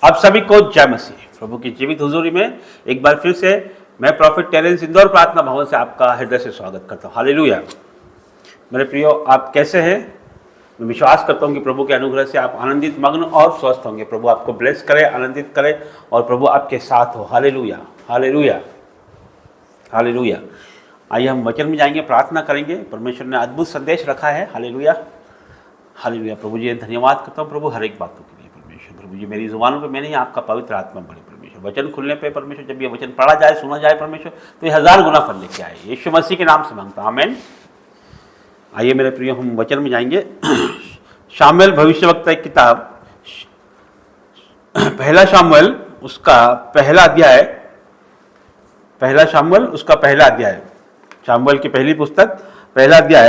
आप सभी को जय मसीह। प्रभु की जीवित हुजूरी में एक बार फिर से मैं प्रॉफिट टेरेंस इंदौर प्रार्थना भवन से आपका हृदय से स्वागत करता हूँ। हालेलुया। मेरे प्रियो, आप कैसे हैं? मैं विश्वास करता हूँ कि प्रभु के अनुग्रह से आप आनंदित, मग्न और स्वस्थ होंगे। प्रभु आपको ब्लेस करे, आनंदित करे और प्रभु आपके साथ हो। Hallelujah, hallelujah, hallelujah. आइए हम वचन में जाएंगे, प्रार्थना करेंगे। परमेश्वर ने अद्भुत संदेश रखा है। Hallelujah, hallelujah. प्रभु जी धन्यवाद करता हूँ प्रभु हर एक बातों के लिए। परमेश्वर प्रभु जी, मेरी जुबानों पे मैंने ही आपका पवित्र आत्मा बड़े परमेश्वर, वचन खुलने पे परमेश्वर, जब ये वचन पढ़ा जाए, सुना जाए परमेश्वर, तो ये 1000 गुना फल लेके आए। यीशु मसीह के नाम से मांगता हूं, आमीन। आइए मेरे प्रिय, हम वचन में जाएंगे। शामुएल भविष्यवक्ता की किताब, पहला शामुएल उसका पहला अध्याय, पहला शामुएल उसका पहला अध्याय, शामुएल की पहली पुस्तक पहला अध्याय,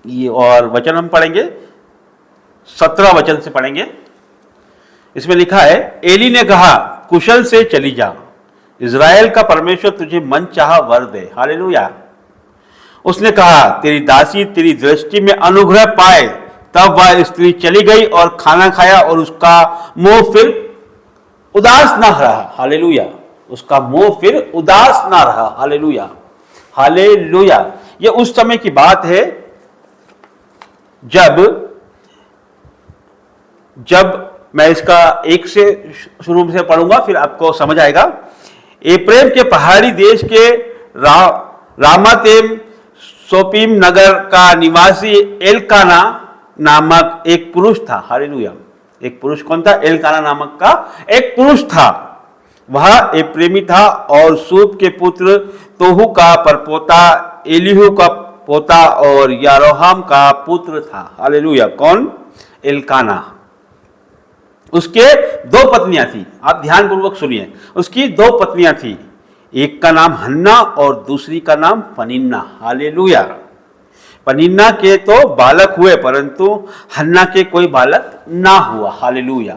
ये और वचन हम पढ़ेंगे 17 वचन से पढ़ेंगे। इसमें लिखा है, एली ने कहा, कुशल से चली जा, इज़राइल का परमेश्वर तुझे मन चाहा वर दे। हालेलुया। उसने कहा, तेरी दासी तेरी दृष्टि में अनुग्रह पाए। तब वह स्त्री चली गई और खाना खाया और उसका मुंह फिर उदास ना रहा। हालेलुया। उसका मुंह फिर उदास ना रहा। Hallelujah, hallelujah. ये उस समय की बात है जब मैं इसका एक से शुरू से पढ़ूंगा, फिर आपको समझ आएगा। एप्रेम के पहाड़ी देश के रामातेम सोपीम नगर का निवासी एलकाना नामक एक पुरुष था। हालेलुया। एक पुरुष कौन था? एलकाना नामक का एक पुरुष था। वह एप्रेमी था और सूप के पुत्र तोहू का परपोता, एलीहू का पोता और यारोहाम का पुत्र था। हालेलुया। कौन? एलकाना। उसके 2 पत्नियां थी। आप ध्यान पूर्वक सुनिए। उसकी 2 पत्नियां थी। एक का नाम हन्ना और दूसरी का नाम पनिन्ना। हालेलुया। पनिन्ना के तो बालक हुए, परंतु हन्ना के कोई बालक ना हुआ। हालेलुया।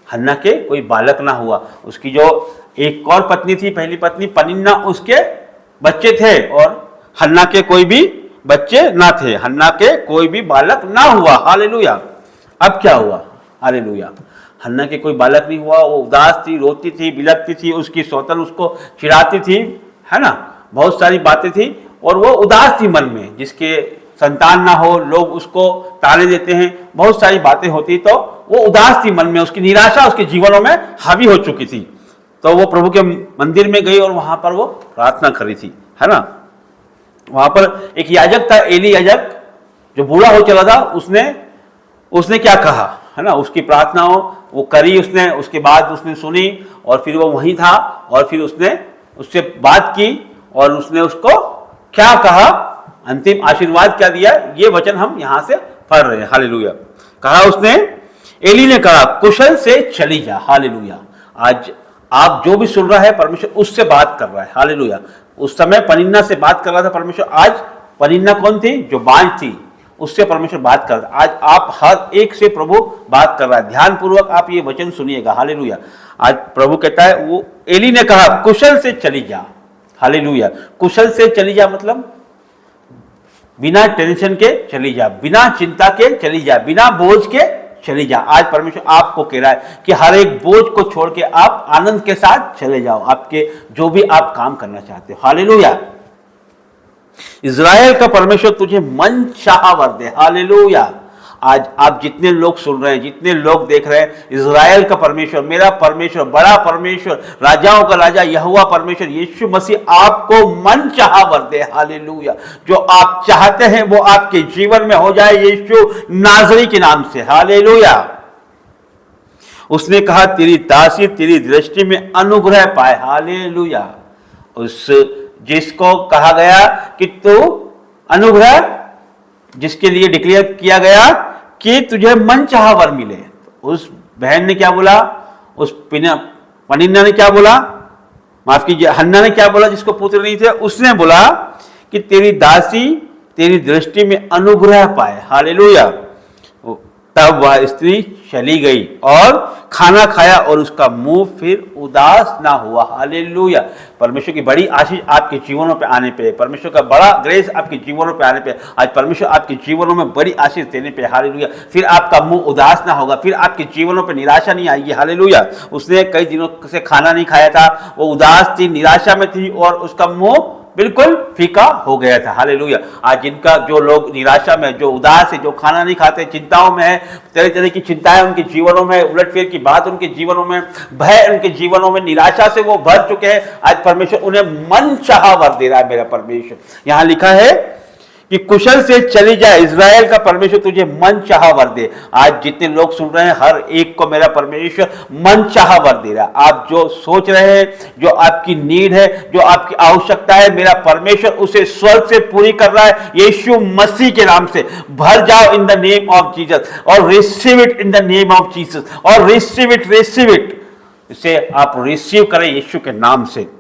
हन्ना के कोई बालक ना हुआ। उसकी जो एक और पत्नी थी, पहली पत्नी पनिन्ना, उसके बच्चे थे और हन्ना के कोई भी बच्चे ना थे। हन्ना के कोई भी बालक ना हुआ। हालेलुया। अब क्या हुआ? हालेलुया। हन्ना के कोई बालक नहीं हुआ। वो उदास थी, रोती थी, बिलखती थी। उसकी सौतन उसको चिढ़ाती थी, है ना, बहुत सारी बातें थी और वो उदास थी मन में। जिसके संतान ना हो, लोग उसको ताने देते हैं, बहुत सारी बातें होती, तो वो उदास थी मन में। उसकी निराशा उसके जीवनों में हावी हो चुकी थी। तो वो प्रभु के मंदिर में गई और वहां पर वो प्रार्थना करी थी, है ना। वहां पर एक याजक था, एली याजक, जो बूढ़ा हो चला था। उसने क्या कहा, है ना, उसकी प्रार्थनाओं वो करी उसने। उसके बाद उसने सुनी और फिर वो वहीं था और फिर उसने उससे बात की और उसने उसको क्या कहा, अंतिम आशीर्वाद क्या दिया, ये वचन हम यहां से पढ़ रहे हैं। हालेलुया। कहा उसने, एली ने कहा, कुशल से चली जा। हालेलुया। आज आप जो भी सुन रहा है, परमेश्वर उससे बात कर रहा है। हालेलुया। उस समय पनिन्ना से बात कर रहा था परमेश्वर। आज पनिन्ना कौन थी? जो बांझ थी, उससे परमेश्वर बात कर रहा है। आज आप हर एक से प्रभु बात कर रहा है। ध्यान पूर्वक आप ये वचन सुनिएगा। हालेलुया। आज प्रभु कहता है, वो एली ने कहा, कुशल से चली जा। हालेलुया। कुशल से चली जा मतलब बिना टेंशन के चली जा, बिना चिंता के चली जा, बिना बोझ के चली जा। आज परमेश्वर आपको कह रहा है कि हर एक बोझ को छोड़ के आप आनंद के साथ चले जाओ, आपके जो भी आप काम करना चाहते हो। हालेलुया। इज़राइल का परमेश्वर तुझे मन चाहा वर दे। हालेलुया। आज आप जितने लोग सुन रहे हैं, जितने लोग देख रहे हैं, इज़राइल का परमेश्वर, मेरा परमेश्वर, बड़ा परमेश्वर, राजाओं का राजा यहोवा परमेश्वर यीशु मसीह आपको मन चाहा वर दे। हालेलुया। जो आप चाहते हैं वो आपके जीवन में हो जाए, यीशु नाज़री के नाम से। हालेलुया। उसने कहा, तेरी दासी तेरी दृष्टि में अनुग्रह पाए। हालेलुया। उस जिसको कहा गया कि तू अनुग्रह, जिसके लिए डिक्लेयर किया गया कि तुझे मन चाहा वर मिले, उस बहन ने क्या बोला? उस पनिन्ना ने क्या बोला? माफ कीजिए, हन्ना ने क्या बोला? जिसको पुत्र नहीं थे, उसने बोला कि तेरी दासी तेरी दृष्टि में अनुग्रह पाए। हालेलुया। तब वह स्त्री चली गई और खाना खाया और उसका मुंह फिर उदास ना हुआ। हालेलुया। परमेश्वर की बड़ी आशीष आपके जीवनों पे आने पे, परमेश्वर का बड़ा ग्रेस आपके जीवनों पे आने पे, आज परमेश्वर आपके जीवनों में बड़ी आशीष देने पे, हालेलुया, फिर आपका मुंह उदास ना होगा, फिर आपके जीवनों पे निराशा नहीं आएगी। हालेलुया। उसने कई दिनों से खाना नहीं खाया था, वो उदास थी, निराशा में थी और उसका मुंह बिल्कुल फीका हो गया था। हालेलुया। आज जिनका जो लोग निराशा में, जो उदास है, जो खाना नहीं खाते, चिंताओं में है, तरह तरह की चिंताएं उनके जीवनों में, उलटफेर की बात उनके जीवनों में, भय उनके जीवनों में, निराशा से वो भर चुके हैं, आज परमेश्वर उन्हें मनचाहा वर दे रहा है। मेरा परमेश्वर, यहां लिखा है कि कुशल से चली जाए, इज़राइल का परमेश्वर तुझे मनचाहा वर दे। आज जितने लोग सुन रहे हैं, हर एक को मेरा परमेश्वर मनचाहा वर दे रहा है। आप जो सोच रहे हैं, जो आपकी नीड है, जो आपकी आवश्यकता है, मेरा परमेश्वर उसे स्वर्ग से पूरी कर रहा है, यीशु मसीह के नाम से। भर जाओ in the name of Jesus और receive it in the name of Jesus, और रिसीव इट, इसे आप रिसीव करें यीशु के नाम से।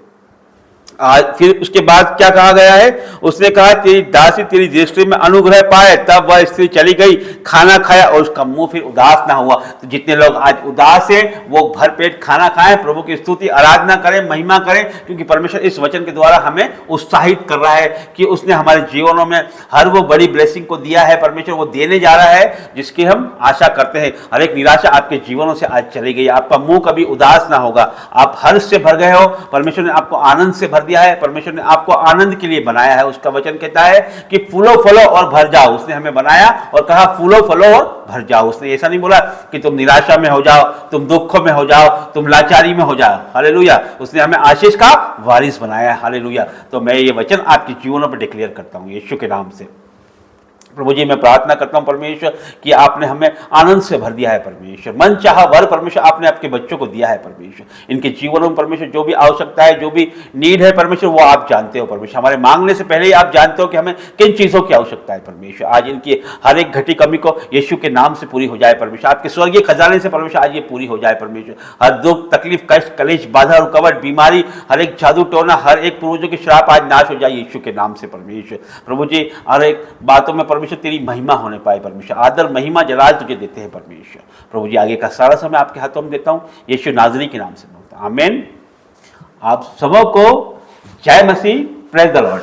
आज फिर उसके बाद क्या कहा गया है, उसने कहा तेरी दासी तेरी दृष्टि में अनुग्रह पाए, तब वह स्त्री चली गई, खाना खाया और उसका मुंह फिर उदास ना हुआ। तो जितने लोग आज उदास हैं, वो भरपेट खाना खाएं, प्रभु की स्तुति आराधना करें, महिमा करें, क्योंकि परमेश्वर इस वचन के द्वारा हमें उत्साहित कर रहा है कि उसने हमारे जीवनों में हर वो बड़ी ब्लेसिंग को दिया है, परमेश्वर वो देने जा रहा है जिसकी हम आशा करते हैं। हर एक निराशा आपके जीवनों से आज चली गई, आपका मुंह कभी उदास ना होगा, आप हर्ष से भर गए हो, परमेश्वर ने आपको आनंद से भर दिया है, परमेश्वर ने आपको आनंद के लिए बनाया है। उसका वचन कहता है कि फूलो फलो और भर जाओ। उसने हमें बनाया और कहा फूलो फलो और भर जाओ। उसने ऐसा नहीं बोला कि तुम निराशा में हो जाओ, तुम दुखों में हो जाओ, तुम लाचारी में हो जाओ। हालेलुया। उसने हमें आशीष का वारिस बनाया है। हालेलुया। तो मैं ये वचन आपके जीवनों पर डिक्लेयर करता हूं यीशु के नाम से। प्रभु जी, मैं प्रार्थना करता हूं परमेश्वर कि आपने हमें आनंद से भर दिया है परमेश्वर, मन चाहा वर परमेश्वर आपने आपके बच्चों को दिया है परमेश्वर। इनके जीवनों में परमेश्वर जो भी आवश्यकता है, जो भी नीड है परमेश्वर, वो आप जानते हो परमेश्वर। हमारे मांगने से पहले ही आप जानते हो कि हमें किन चीज़ों की आवश्यकता है परमेश्वर। आज इनकी हर एक घटी कमी को यीशु के नाम से पूरी हो जाए परमेश्वर। आपके स्वर्गीय खजाने से परमेश्वर आज ये पूरी हो जाए परमेश्वर। हर दुख, तकलीफ, कष्ट, कलेश, बाधा, रुकावट, बीमारी, हर एक जादू टोना, हर एक पूर्वजों के श्राप आज नाश हो जाए यीशु के नाम से परमेश्वर। प्रभु जी, हर एक बातों में परमेश्वर तेरी महिमा होने पाए परमेश्वर। आदर, महिमा, जलाल तुझे देते हैं परमेश्वर। प्रभु जी, आगे का सारा समय आपके हाथों में देता हूं यीशु नाज़री के नाम से मांगता हूं, आमीन। आप सबों को जय मसीह, प्रेज द लॉर्ड।